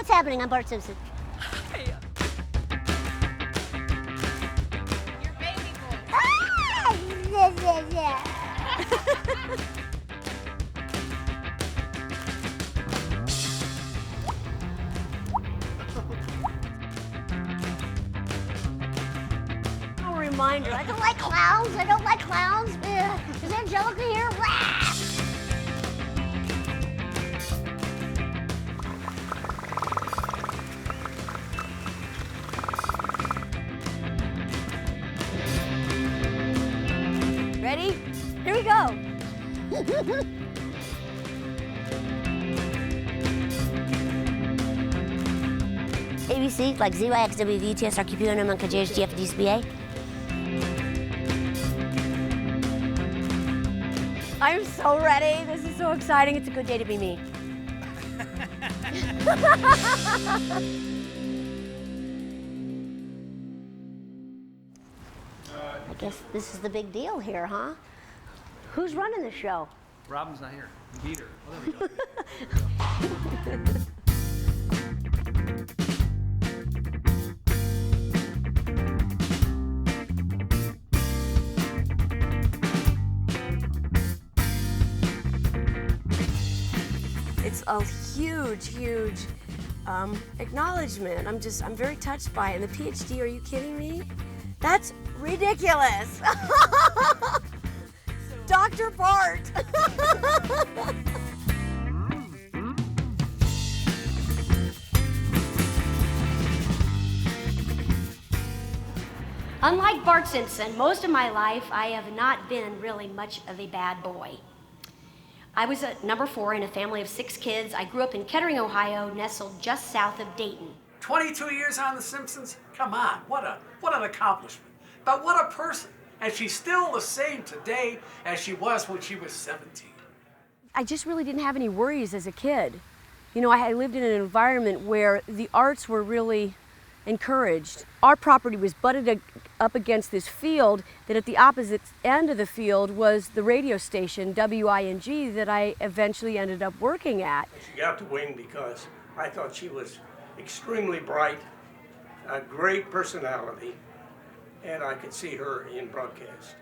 What's happening? I'm Bart Simpson. Hey. Your baby voice. Ah! Yeah. Reminder, I don't like clowns. I don't like clowns. Is Angelica here? Rah! Ready? Here we go. ABC, like ZYXWV, TSR, QPNM, and KJHGF, DSBA. I'm so ready. This is so exciting. It's a good day to be me. I guess this is the big deal here, huh? Who's running the show? Robin's not here. You beat her. Well, there we go. It's a huge acknowledgement. I'm very touched by it. And the PhD, are you kidding me? That's ridiculous. Dr. Bart. Unlike Bart Simpson, most of my life I have not been really much of a bad boy. I was number 4 in a family of 6 kids. I grew up in Kettering, Ohio, nestled just south of Dayton. 22 years on The Simpsons? Come on, what an accomplishment. But what a person. And she's still the same today as she was when she was 17. I just really didn't have any worries as a kid. You know, I lived in an environment where the arts were really encouraged. Our property was butted up against this field that at the opposite end of the field was the radio station, WING, that I eventually ended up working at. She got to WING because I thought she was extremely bright, a great personality, and I could see her in broadcast.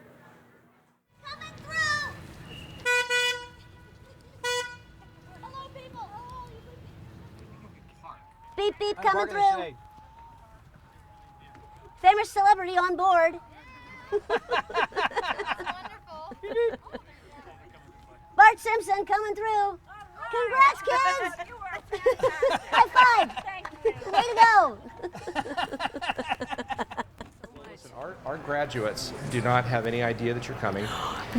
Coming through! Hello, people! Beep, beep, coming through. Famous celebrity on board. Wonderful. Bart Simpson coming through. Congrats, kids! High five! Thank you. Way to go! Listen, our graduates do not have any idea that you're coming.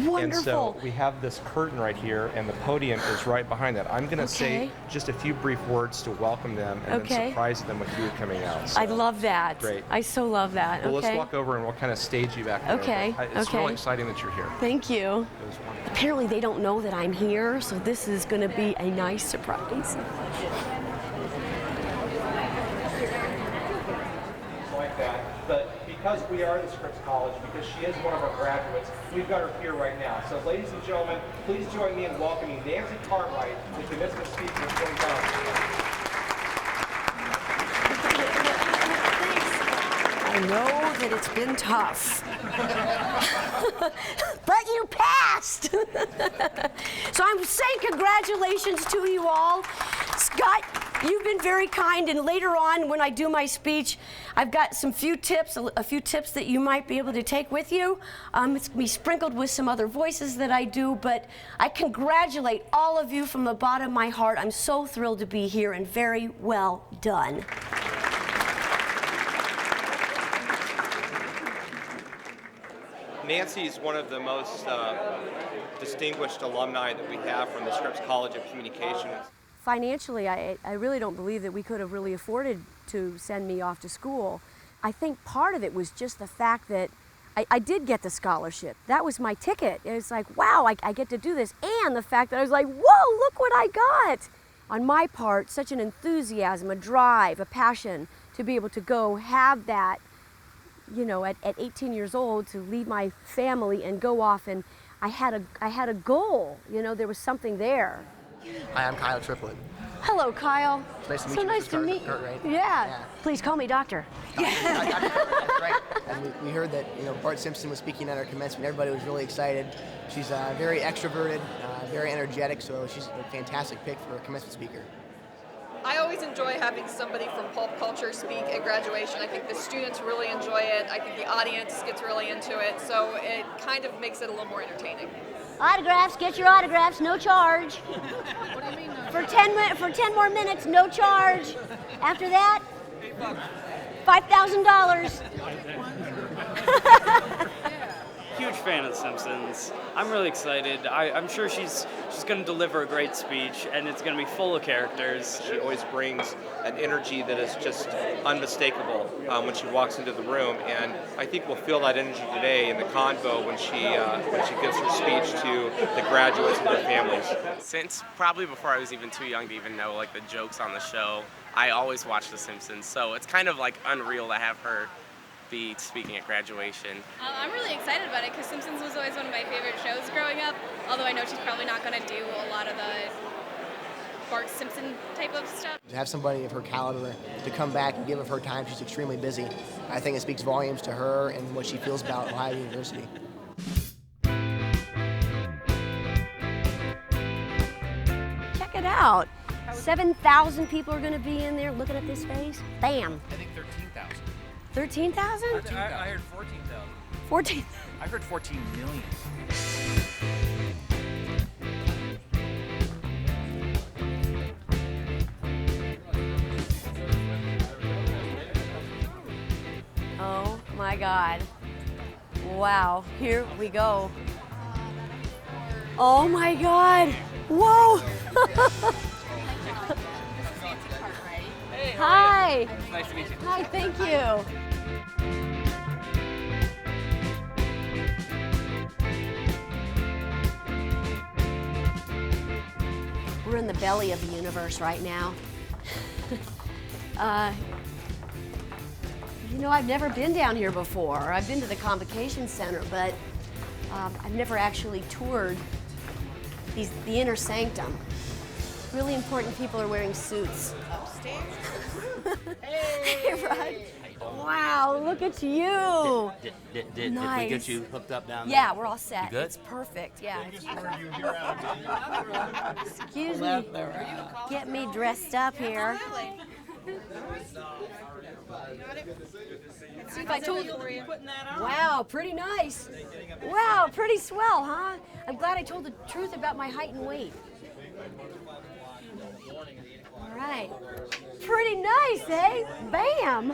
Wonderful. And so we have this curtain right here, and the podium is right behind that. I'm going to say just a few brief words to welcome them and then surprise them with you coming out. So, I love that. Great. I so love that. Well, let's walk over and we'll kind of stage you back there. Okay. But it's really exciting that you're here. Thank you. It was wonderful. Apparently they don't know that I'm here, so this is going to be a nice surprise. Like that, but because we are the Scripps College, because she is one of our graduates, we've got her here right now. So ladies and gentlemen, please join me in welcoming Nancy Cartwright, the commencement speaker of 20,000. I know that it's been tough. But you passed! So I'm saying congratulations to you all. Scott, you've been very kind, and later on when I do my speech, I've got a few tips that you might be able to take with you. It's going to be sprinkled with some other voices that I do, but I congratulate all of you from the bottom of my heart. I'm so thrilled to be here, and very well done. Nancy is one of the most distinguished alumni that we have from the Scripps College of Communications. Financially, I really don't believe that we could have really afforded to send me off to school. I think part of it was just the fact that I did get the scholarship. That was my ticket. It was like, wow, I get to do this. And the fact that I was like, whoa, look what I got. On my part, such an enthusiasm, a drive, a passion to be able to go have that, you know, at 18 years old, to leave my family and go off, and I had a goal. You know, there was something there. Hi, I'm Kyle Triplett. Hello, Kyle. Nice to meet so you, nice Mrs. to meet you. Cartwright. Yeah. Please call me doctor. That's right. And we heard that Bart Simpson was speaking at our commencement. Everybody was really excited. She's very extroverted, very energetic, so she's a fantastic pick for a commencement speaker. I always enjoy having somebody from pulp culture speak at graduation. I think the students really enjoy it. I think the audience gets really into it, so it kind of makes it a little more entertaining. Autographs, get your autographs, no charge. What do you mean? For 10 more minutes, no charge. After that, $5,000. Huge fan of The Simpsons. I'm really excited. I'm sure she's going to deliver a great speech, and it's going to be full of characters. She always brings an energy that is just unmistakable when she walks into the room, and I think we'll feel that energy today in the convo when she gives her speech to the graduates and their families. Since probably before I was even too young to even know like the jokes on the show, I always watched The Simpsons, so it's kind of like unreal to have her be speaking at graduation. I'm really excited about it because Simpsons was always one of my favorite shows growing up, although I know she's probably not going to do a lot of the Bart Simpson type of stuff. To have somebody of her caliber to come back and give of her time, she's extremely busy. I think it speaks volumes to her and what she feels about Ohio University. Check it out. 7,000 people are going to be in there looking at this face. Bam. I think 13,000. 13,000? I heard 14,000. 14. I heard 14 million. Oh my God. Wow, here we go. Oh my God. Whoa. Hi. Nice to meet you. Hi, thank you. We're in the belly of the universe right now. I've never been down here before. I've been to the Convocation Center, but I've never actually toured the inner sanctum. Really important people are wearing suits. Upstairs? Hey, right? Wow, look at you. Did Nice. we get you hooked up down there? Yeah, we're all set. You good? It's perfect. Yeah. Excuse me. Get me dressed up here. See if I told you. Wow, pretty nice. Wow, pretty swell, huh? I'm glad I told the truth about my height and weight. All right. Pretty nice, eh? Bam.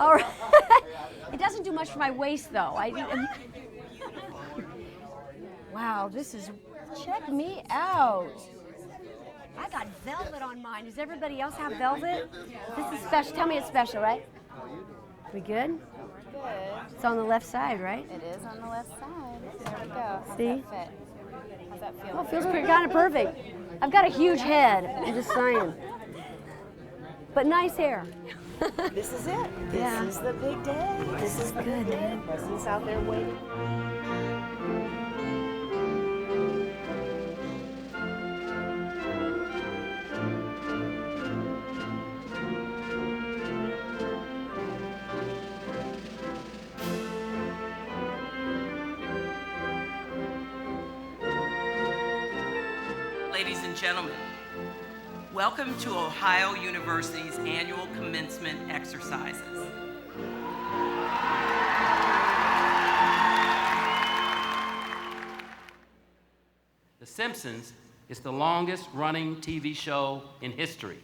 All right. It doesn't do much for my waist, though. Wow, this is. Check me out. I got velvet on mine. Does everybody else have velvet? This is special. Tell me it's special, right? We good? Good. It's on the left side, right? It is on the left side. There we go. How's See? that fit? How's that feel? Oh, it feels kind of perfect. I've got a huge head. I'm just saying. But nice hair. This is it. Yeah. This is the big day. This is good, man. President's out there waiting. Ladies and gentlemen, welcome to Ohio University's annual commencement exercises. The Simpsons is the longest running TV show in history.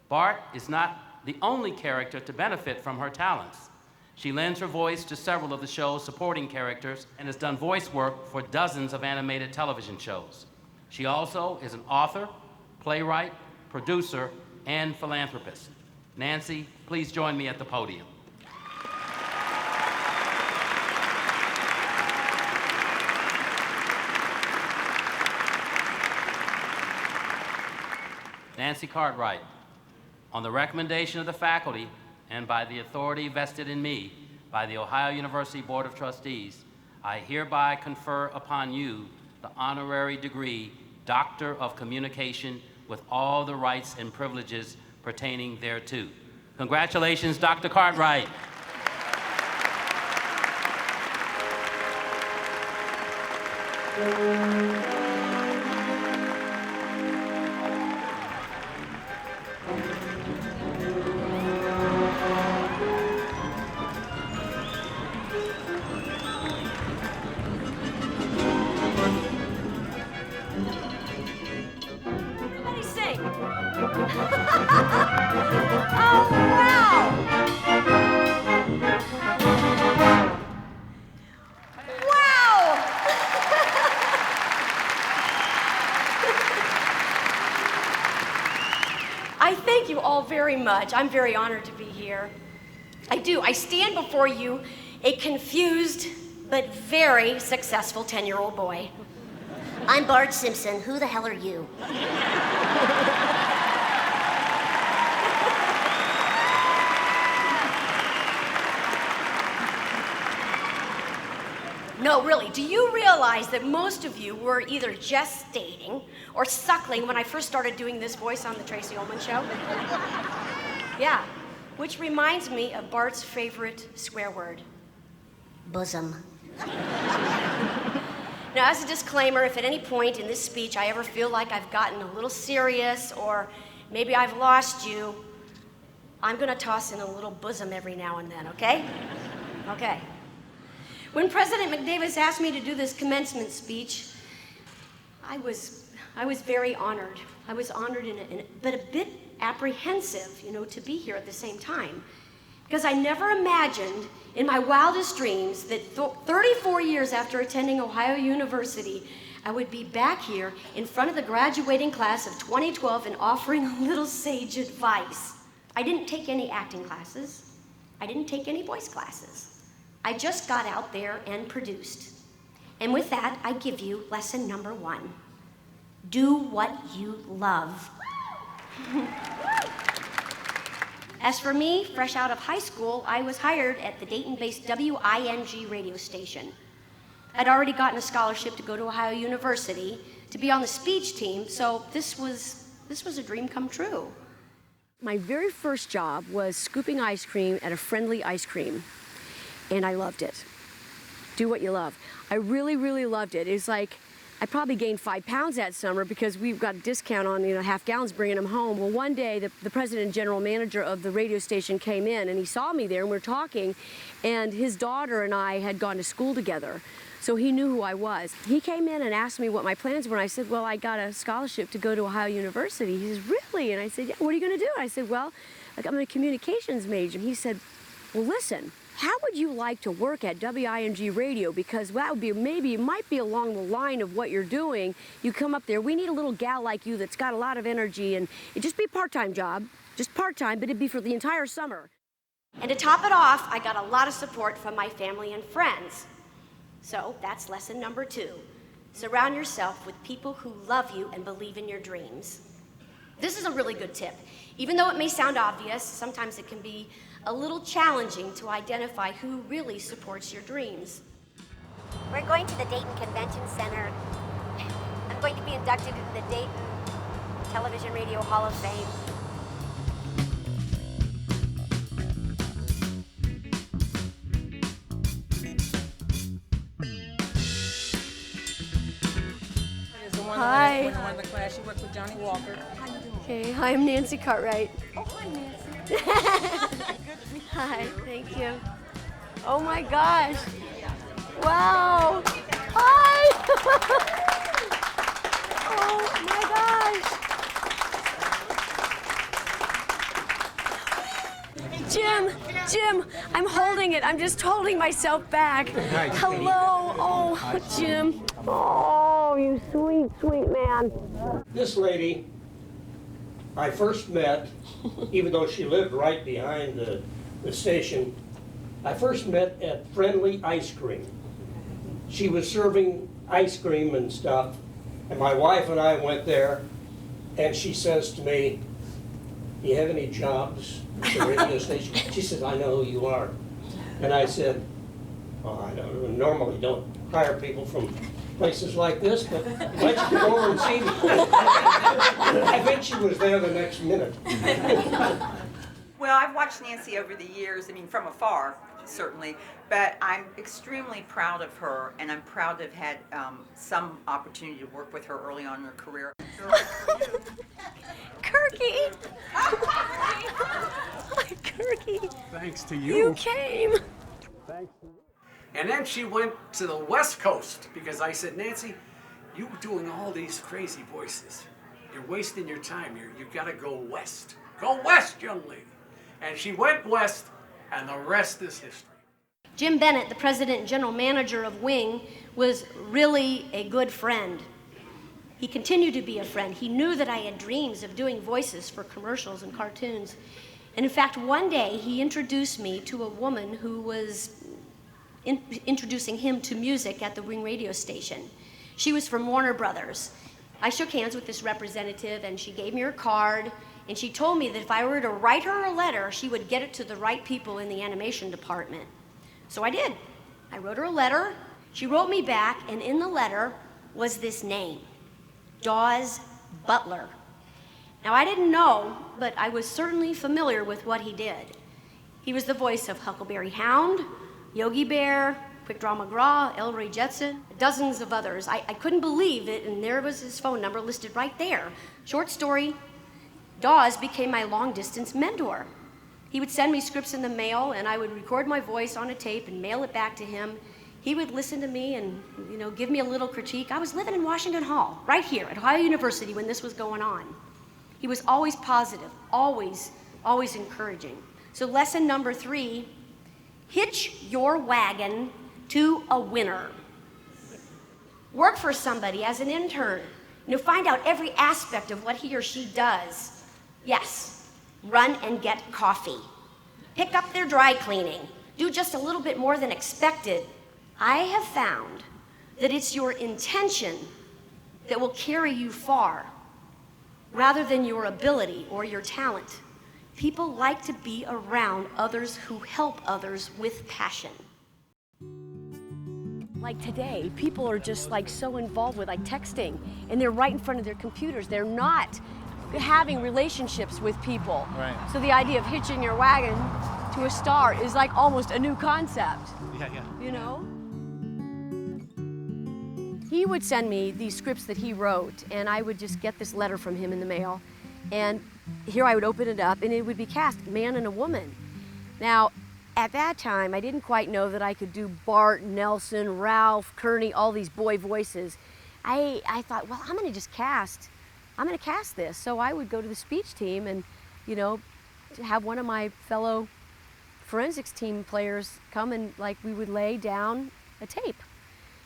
Bart is not the only character to benefit from her talents. She lends her voice to several of the show's supporting characters and has done voice work for dozens of animated television shows. She also is an author, playwright, producer, and philanthropist. Nancy, please join me at the podium. Nancy Cartwright, on the recommendation of the faculty and by the authority vested in me by the Ohio University Board of Trustees, I hereby confer upon you the honorary degree Doctor of Communication with all the rights and privileges pertaining thereto. Congratulations, Dr. Cartwright. Somebody sing. Oh, wow. Wow. I thank you all very much. I'm very honored to be here. I do. I stand before you a confused but very successful 10-year-old boy. I'm Bart Simpson. Who the hell are you? No, really, do you realize that most of you were either just dating or suckling when I first started doing this voice on the Tracy Ullman Show? Yeah, which reminds me of Bart's favorite swear word, bosom. Now, as a disclaimer, if at any point in this speech I ever feel like I've gotten a little serious or maybe I've lost you, I'm gonna toss in a little bosom every now and then, okay? Okay. When President McDavis asked me to do this commencement speech, I was very honored. I was honored but a bit apprehensive, to be here at the same time. Because I never imagined in my wildest dreams that 34 years after attending Ohio University, I would be back here in front of the graduating class of 2012 and offering a little sage advice. I didn't take any acting classes. I didn't take any voice classes. I just got out there and produced. And with that, I give you lesson number 1. Do what you love. As for me, fresh out of high school, I was hired at the Dayton-based WING radio station. I'd already gotten a scholarship to go to Ohio University to be on the speech team, so this was a dream come true. My very first job was scooping ice cream at a Friendly Ice Cream, and I loved it. Do what you love. I really, really loved it. It's like I probably gained 5 pounds that summer because we've got a discount on half gallons bringing them home. Well, one day the president and general manager of the radio station came in and he saw me there and we were talking, and his daughter and I had gone to school together. So he knew who I was. He came in and asked me what my plans were, and I said, well, I got a scholarship to go to Ohio University. He says, really? And I said, yeah, what are you going to do? And I said, well, I'm a communications major. And he said, well, listen, how would you like to work at WING Radio? Because that would be, maybe it might be along the line of what you're doing. You come up there, we need a little gal like you that's got a lot of energy, and it'd just be a part-time job, just part-time, but it'd be for the entire summer. And to top it off, I got a lot of support from my family and friends. So that's lesson number 2. Surround yourself with people who love you and believe in your dreams. This is a really good tip. Even though it may sound obvious, sometimes it can be a little challenging to identify who really supports your dreams. We're going to the Dayton Convention Center. I'm going to be inducted into the Dayton Television Radio Hall of Fame. Hi. When I won the class, she worked with Johnny Walker. Okay, hi, I'm Nancy Cartwright. Oh, hi, Nancy. Hi, thank you. Oh my gosh. Wow. Hi. Oh my gosh. Jim, I'm holding it. I'm just holding myself back. Hello. Oh, Jim. Oh, you sweet, sweet man. This lady, I first met, even though she lived right behind the station, I first met at Friendly Ice Cream. She was serving ice cream and stuff, and my wife and I went there, and she says to me, do you have any jobs at the radio station? She says, I know who you are. And I said, well, I normally don't hire people from places like this, but why don't you come over and see me? I bet she was there the next minute. Well, I've watched Nancy over the years, I mean, from afar, certainly, but I'm extremely proud of her, and I'm proud to have had some opportunity to work with her early on in her career. Kirky! My Kirky! Thanks to you. You came! Thanks to you. And then she went to the West Coast because I said, Nancy, you're doing all these crazy voices. You're wasting your time. You've got to go west. Go west, young lady. And she went west, and the rest is history. Jim Bennett, the president and general manager of WING, was really a good friend. He continued to be a friend. He knew that I had dreams of doing voices for commercials and cartoons. And in fact, one day he introduced me to a woman who was introducing him to music at the WING radio station. She was from Warner Brothers. I shook hands with this representative, and she gave me her card, and she told me that if I were to write her a letter, she would get it to the right people in the animation department. So I did. I wrote her a letter. She wrote me back, and in the letter was this name, Dawes Butler. Now, I didn't know, but I was certainly familiar with what he did. He was the voice of Huckleberry Hound, Yogi Bear, Quick Draw McGraw, El Ray Jetson, dozens of others. I couldn't believe it, and there was his phone number listed right there. Short story, Dawes became my long-distance mentor. He would send me scripts in the mail, and I would record my voice on a tape and mail it back to him. He would listen to me and, give me a little critique. I was living in Washington Hall, right here at Ohio University when this was going on. He was always positive, always encouraging. So lesson number 3, hitch your wagon to a winner. Work for somebody as an intern. Find out every aspect of what he or she does. Yes, run and get coffee. Pick up their dry cleaning. Do just a little bit more than expected. I have found that it's your intention that will carry you far, rather than your ability or your talent. People like to be around others who help others with passion. Like today, people are just so involved with texting, and they're right in front of their computers. They're not having relationships with people. Right. So the idea of hitching your wagon to a star is almost a new concept. Yeah. He would send me these scripts that he wrote, and I would just get this letter from him in the mail, and here I would open it up, and it would be cast, man and a woman. Now, at that time, I didn't quite know that I could do Bart, Nelson, Ralph, Kearney, all these boy voices. I thought, well, I'm going to cast this. So I would go to the speech team and, have one of my fellow forensics team players come and we would lay down a tape.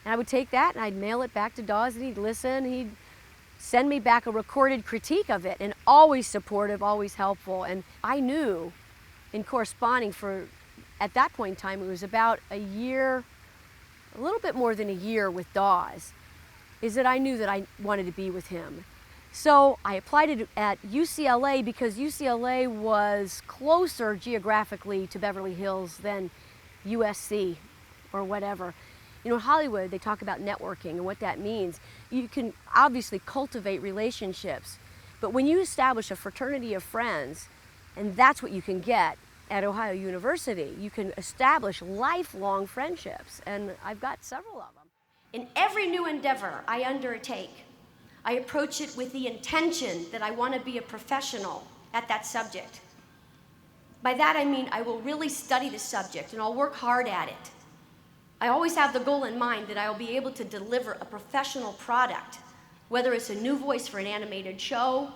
And I would take that and I'd mail it back to Dawes, and he'd listen. He'd send me back a recorded critique of it, and always supportive, always helpful. And I knew in corresponding at that point in time, it was about a year, a little bit more than a year with Dawes, is that I knew that I wanted to be with him. So I applied it at UCLA because UCLA was closer geographically to Beverly Hills than USC or whatever. In Hollywood, they talk about networking and what that means. You can obviously cultivate relationships, but when you establish a fraternity of friends, and that's what you can get at Ohio University, you can establish lifelong friendships, and I've got several of them. In every new endeavor I undertake, I approach it with the intention that I want to be a professional at that subject. By that I mean I will really study the subject and I'll work hard at it. I always have the goal in mind that I will be able to deliver a professional product, whether it's a new voice for an animated show,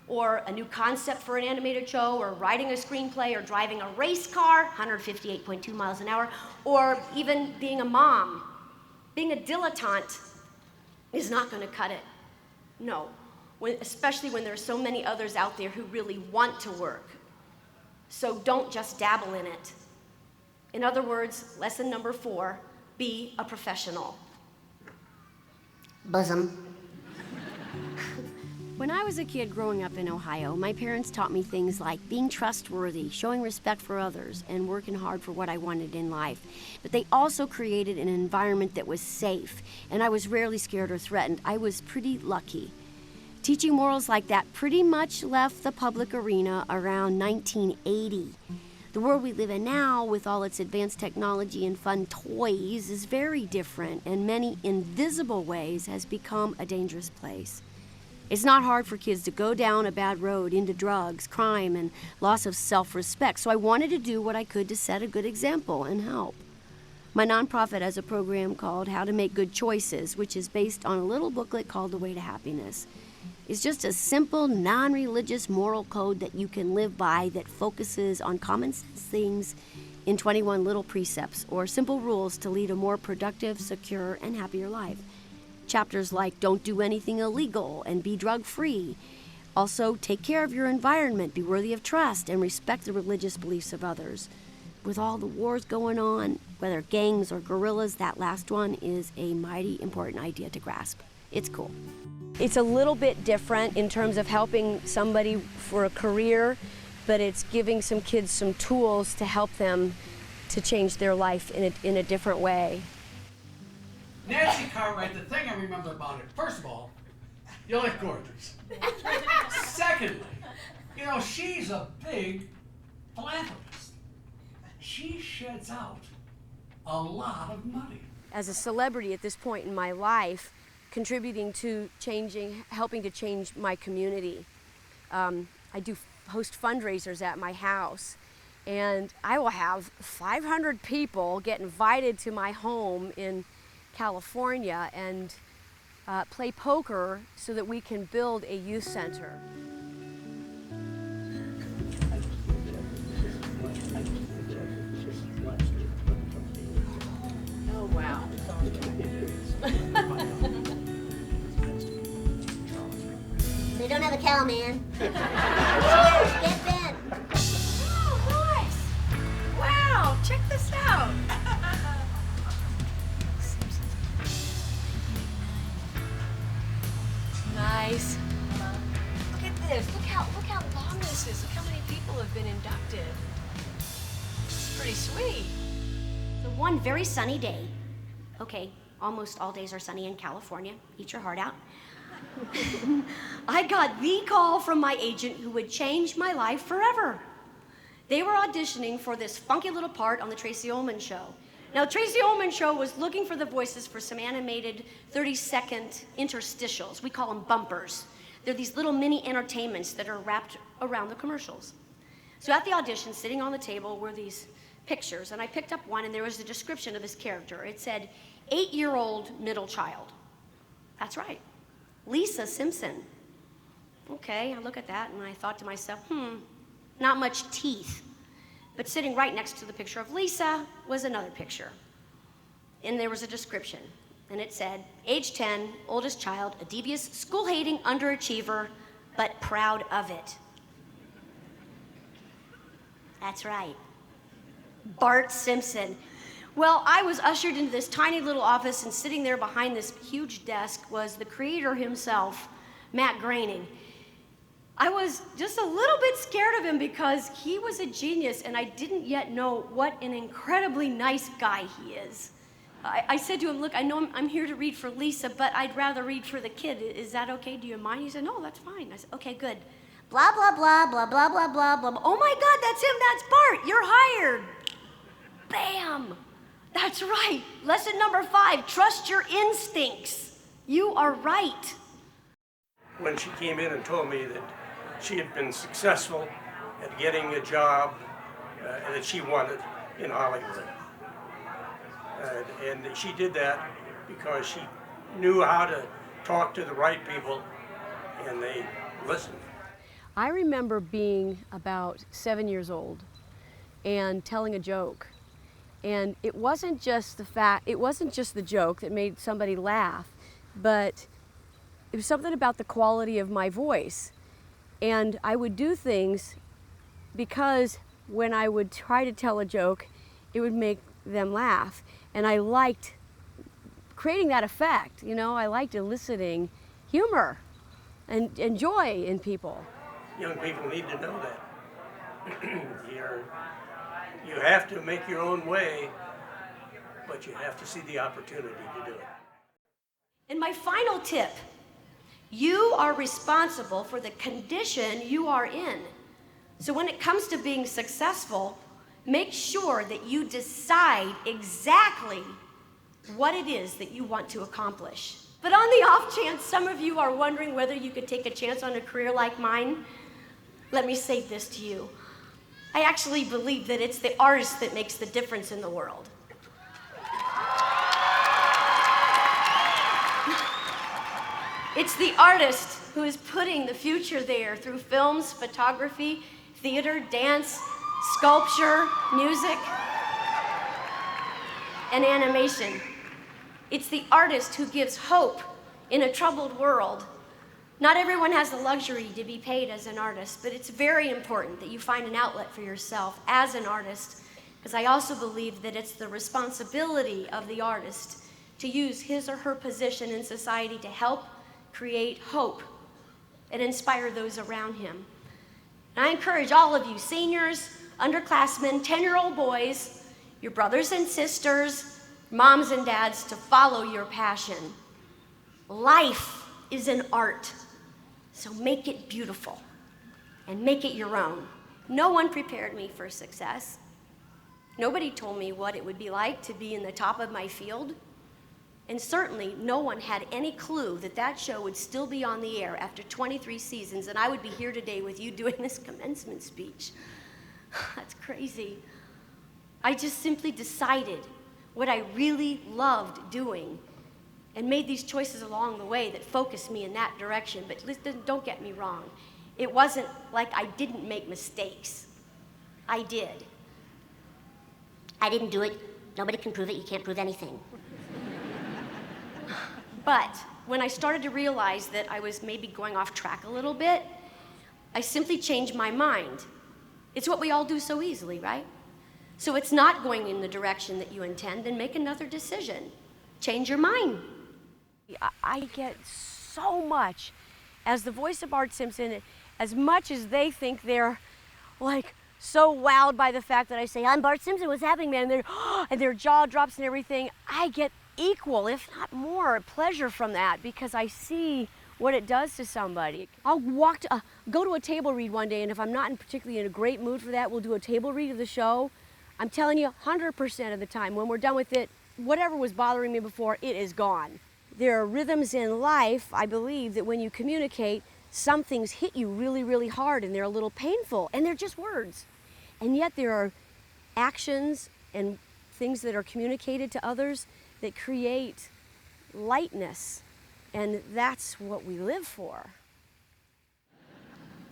or a new concept for an animated show, or writing a screenplay, or driving a race car, 158.2 miles an hour, or even being a mom. Being a dilettante is not going to cut it. No, especially when there are so many others out there who really want to work. So don't just dabble in it. In other words, lesson number 4, be a professional. Bosom. When I was a kid growing up in Ohio, my parents taught me things like being trustworthy, showing respect for others, and working hard for what I wanted in life. But they also created an environment that was safe, and I was rarely scared or threatened. I was pretty lucky. Teaching morals like that pretty much left the public arena around 1980. The world we live in now, with all its advanced technology and fun toys, is very different, and many invisible ways has become a dangerous place. It's not hard for kids to go down a bad road into drugs, crime, and loss of self-respect, so I wanted to do what I could to set a good example and help. My nonprofit has a program called How to Make Good Choices, which is based on a little booklet called The Way to Happiness. It's just a simple, non-religious moral code that you can live by that focuses on common sense things in 21 little precepts or simple rules to lead a more productive, secure, and happier life. Chapters like don't do anything illegal and be drug-free. Also, take care of your environment, be worthy of trust, and respect the religious beliefs of others. With all the wars going on, whether gangs or guerrillas, that last one is a mighty important idea to grasp. It's cool. It's a little bit different in terms of helping somebody for a career, but it's giving some kids some tools to help them to change their life in a different way. Nancy Cartwright, the thing I remember about it, first of all, you look gorgeous. Secondly, you know, she's a big philanthropist. She sheds out a lot of money. As a celebrity at this point in my life, contributing to helping to change my community. I do host fundraisers at my house, and I will have 500 people get invited to my home in California and play poker so that we can build a youth center. Oh, wow. They don't have a cow, man. Get Ben. Oh, nice. Wow, check this out. Nice. Look at this. Look how long this is. Look how many people have been inducted. It's pretty sweet. So one very sunny day, okay, almost all days are sunny in California, eat your heart out. I got the call from my agent who would change my life forever. They were auditioning for this funky little part on the Tracy Ullman Show. Now, Tracy Ullman Show was looking for the voices for some animated 30-second interstitials. We call them bumpers. They're these little mini entertainments that are wrapped around the commercials. So at the audition, sitting on the table were these pictures, and I picked up one, and there was a description of his character. It said, 8-year-old middle child. That's right, Lisa Simpson. Okay, I look at that, and I thought to myself, not much teeth. But sitting right next to the picture of Lisa was another picture. And there was a description, and it said, age 10, oldest child, a devious, school-hating underachiever, but proud of it. That's right. Bart Simpson. Well, I was ushered into this tiny little office, and sitting there behind this huge desk was the creator himself, Matt Groening. I was just a little bit scared of him because he was a genius, and I didn't yet know what an incredibly nice guy he is. I said to him, look, I know I'm here to read for Lisa, but I'd rather read for the kid. Is that okay? Do you mind? He said, no, that's fine. I said, okay, good. Blah, blah, blah, blah, blah, blah, blah, blah. Oh my God, that's him, that's Bart. You're hired. Bam. That's right. Lesson number 5, trust your instincts. You are right. When she came in and told me that she had been successful at getting a job that she wanted in Hollywood. And she did that because she knew how to talk to the right people, and they listened. I remember being about 7 years old and telling a joke. And it wasn't just the joke that made somebody laugh, but it was something about the quality of my voice. And I would do things because when I would try to tell a joke, it would make them laugh. And I liked creating that effect, you know, I liked eliciting humor. and joy in people. Young people need to know that. You have to make your own way, but you have to see the opportunity to do it. And my final tip, you are responsible for the condition you are in. So when it comes to being successful, make sure that you decide exactly what it is that you want to accomplish. But on the off chance some of you are wondering whether you could take a chance on a career like mine, let me say this to you. I actually believe that it's the artist that makes the difference in the world. It's the artist who is putting the future there through films, photography, theater, dance, sculpture, music, and animation. It's the artist who gives hope in a troubled world. Not everyone has the luxury to be paid as an artist, but it's very important that you find an outlet for yourself as an artist, because I also believe that it's the responsibility of the artist to use his or her position in society to help create hope and inspire those around him. And I encourage all of you, seniors, underclassmen, 10-year-old boys, your brothers and sisters, moms and dads, to follow your passion. Life is an art, so make it beautiful and make it your own. No one prepared me for success. Nobody told me what it would be like to be in the top of my field. And certainly no one had any clue that that show would still be on the air after 23 seasons and I would be here today with you doing this commencement speech. That's crazy. I just simply decided what I really loved doing and made these choices along the way that focused me in that direction. But listen, don't get me wrong. It wasn't like I didn't make mistakes. I did. I didn't do it. Nobody can prove it. You can't prove anything. But when I started to realize that I was maybe going off track a little bit, I simply changed my mind. It's what we all do so easily, right? So it's not going in the direction that you intend, then make another decision. Change your mind. I get so much as the voice of Bart Simpson, as much as they think they're like so wowed by the fact that I say, I'm Bart Simpson, what's happening, man? And their jaw drops and everything. I get equal, if not more, pleasure from that because I see what it does to somebody. I'll go to a table read one day, and if I'm not particularly in a great mood for that, we'll do a table read of the show. I'm telling you, 100% of the time, when we're done with it, whatever was bothering me before, it is gone. There are rhythms in life, I believe, that when you communicate, some things hit you really, really hard, and they're a little painful, and they're just words. And yet there are actions and things that are communicated to others that create lightness, and that's what we live for.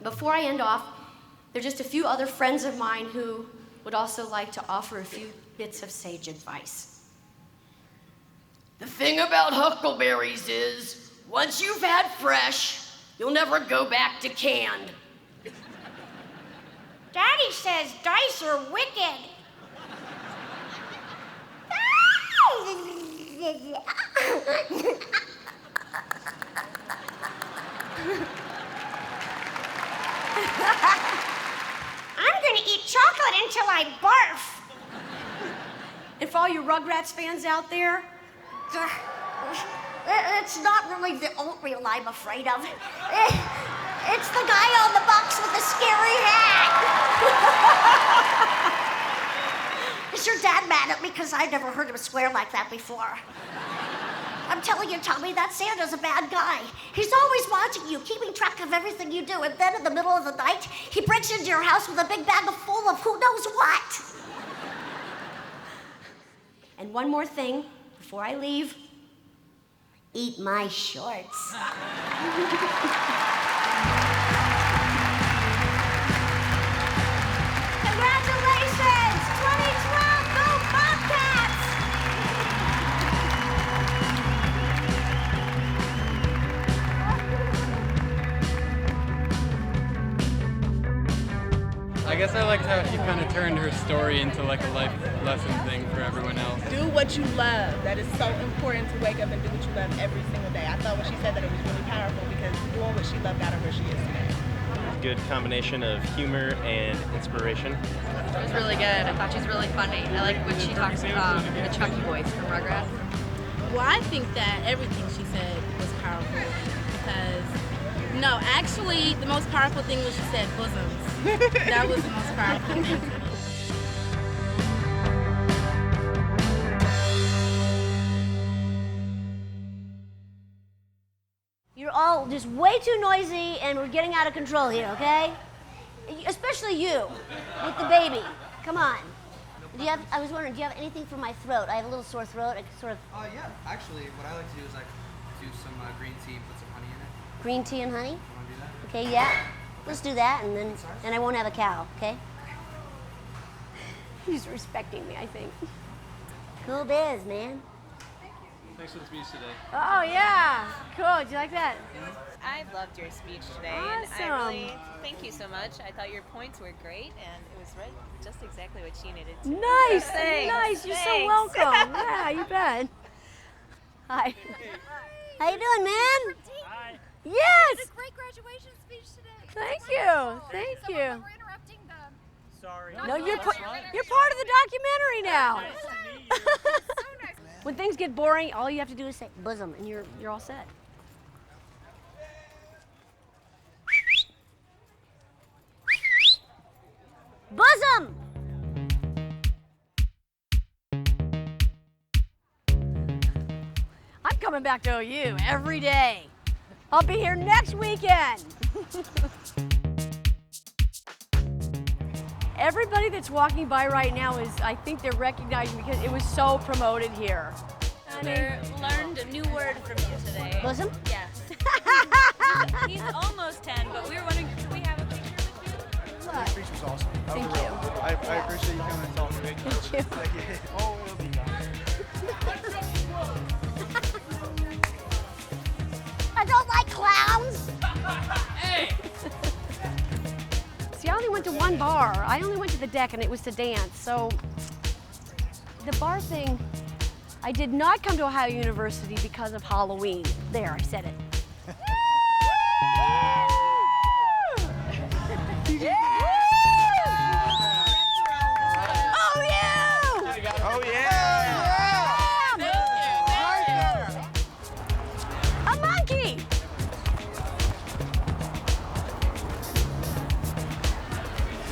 Before I end off, there are just a few other friends of mine who would also like to offer a few bits of sage advice. The thing about huckleberries is, once you've had fresh, you'll never go back to canned. Daddy says dice are wicked. I'm gonna eat chocolate until I barf. And for all you Rugrats fans out there, It's not really the oatmeal I'm afraid of. It's the guy on the box with the scary hat. Is your dad mad at me because I never heard him swear like that before? I'm telling you, Tommy, that Santa's a bad guy. He's always watching you, keeping track of everything you do, and then in the middle of the night, he breaks into your house with a big bag full of who knows what. And one more thing before I leave. Eat my shorts. Congratulations! 2012, go Bobcats! I guess I liked how she kind of turned her story into like a life lesson thing for everyone else. Do what you love. That is so important to wake up and do what you love every single day. I thought when she said that it was really powerful because doing what she loved got her where she is today. Good combination of humor and inspiration. It was really good. I thought she was really funny. I like when she talks about the Chucky voice from Rugrats. Well, I think that everything she said was powerful because, no, actually, the most powerful thing was she said bosoms. That was the most powerful thing. You're all just way too noisy and we're getting out of control here, okay? Especially you, with the baby. Come on. I was wondering, do you have anything for my throat? I have a little sore throat. I sort of... Yeah, actually, what I like to do is do some green tea and put some honey in it. Green tea and honey? You want to do that? Okay, yeah. Let's do that, and I won't have a cow, okay? He's respecting me, I think. Cool biz, man. Thanks for the speech today. Oh, yeah. Cool. Did you like that? I loved your speech today. Awesome. And I really thank you so much. I thought your points were great, and it was just exactly what she needed to. Nice. So thanks. Nice. You're so Thanks. welcome. Yeah, you bet. Hi. How you doing, man? Hi. You Yes. did a great graduation speech today. Thank you. Thank you. We're interrupting them. Sorry. No, you're part of the documentary now. When things get boring, all you have to do is say bosom, and you're all set. Bosom! I'm coming back to OU every day. I'll be here next weekend. Everybody that's walking by right now I think they're recognizing because it was so promoted here. Learned a new word from you today. Bosom? Yes. He's almost 10, but we were wondering, could we have a picture with you? Your speech was awesome. Thank you. I appreciate you coming and talking to me. Thank you. Thank you. Oh, it'll be done. I don't like clowns. Hey! See, I only went to one bar. I only went to the deck, and it was to dance. So the bar thing, I did not come to Ohio University because of Halloween. There, I said it. Oh, yeah! Oh, yeah! A monkey!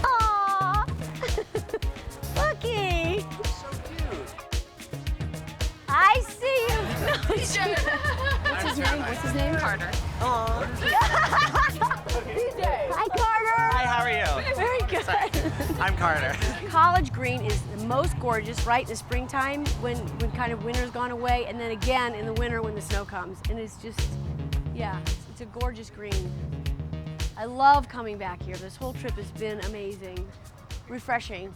Aww! Lucky! So cute. I see you! No, What's his name? What's his name? Carter. Aw. Hi, Carter! Hi, how are you? Very good. I'm Carter. College green is the most gorgeous, right, in the springtime when kind of winter's gone away, and then again in the winter when the snow comes. And it's just, yeah, it's a gorgeous green. I love coming back here. This whole trip has been amazing, refreshing.